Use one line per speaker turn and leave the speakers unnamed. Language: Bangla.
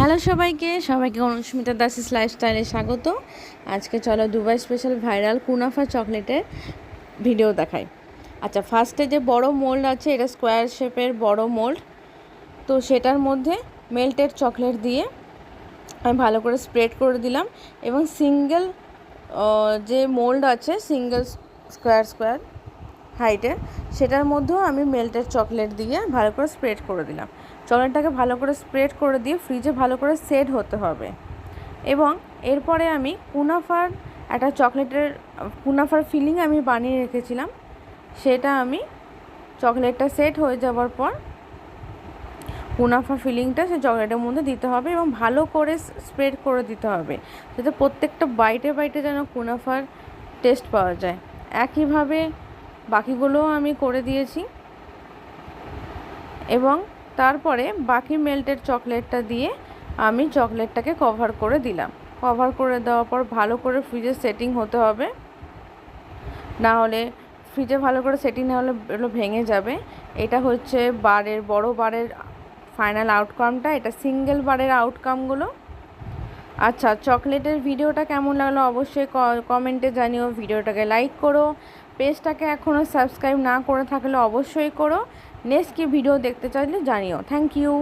হ্যালো সবাইকে অনুস্মিতা দাসিস লাইফস্টাইলে স্বাগত। আজকে চলো দুবাই স্পেশাল ভাইরাল কুনাফা চকলেটের ভিডিও দেখাই। আচ্ছা, ফার্স্টে যে বড় মোল্ড আছে, এটা স্কোয়ার শেপের বড় মোল্ড। তো সেটার মধ্যে মেল্টেড চকলেট দিয়ে আমি ভালো করে স্প্রেড করে দিলাম এবং সিঙ্গেল যে মোল্ড আছে সিঙ্গেল স্কোয়ার হাইটের, সেটার মধ্যেও আমি মেল্টেড চকলেট দিয়ে ভালো করে স্প্রেড করে দিলাম। চকলেটটাকে ভালো করে স্প্রেড করে দিয়ে ফ্রিজে ভালো করে সেট হতে হবে। এবং এরপরে আমি একটা কুনাফার ফিলিং আমি বানিয়ে রেখেছিলাম, সেটা আমি চকলেটটা সেট হয়ে যাওয়ার পর কুনাফা ফিলিংটা সে চকলেটের মধ্যে দিতে হবে এবং ভালো করে স্প্রেড করে দিতে হবে, যাতে প্রত্যেকটা বাইটে যেন কুনাফার টেস্ট পাওয়া যায়। একইভাবে বাকিগুলোও আমি করে দিয়েছি এবং তারপরে বাকি মেল্টেড চকলেটটা দিয়ে আমি চকলেটটাকে কভার করে দিলাম। কভার করে দেওয়ার পর ভালো করে ফ্রিজে সেটিং হতে হবে, না হলে ফ্রিজে ভালো করে সেটিং না হলে এগুলো ভেঙে যাবে। এটা হচ্ছে বড় বারের ফাইনাল আউটকামটা, এটা সিঙ্গেল বারের আউটকামগুলো। আচ্ছা, চকলেটের ভিডিওটা কেমন লাগলো অবশ্যই কমেন্টে জানিও। ভিডিওটাকে লাইক করো, পেজটাকে এখনও সাবস্ক্রাইব না করে থাকলে অবশ্যই করো। নেক্সট কি ভিডিও দেখতে চাইলে জানিও। Thank you.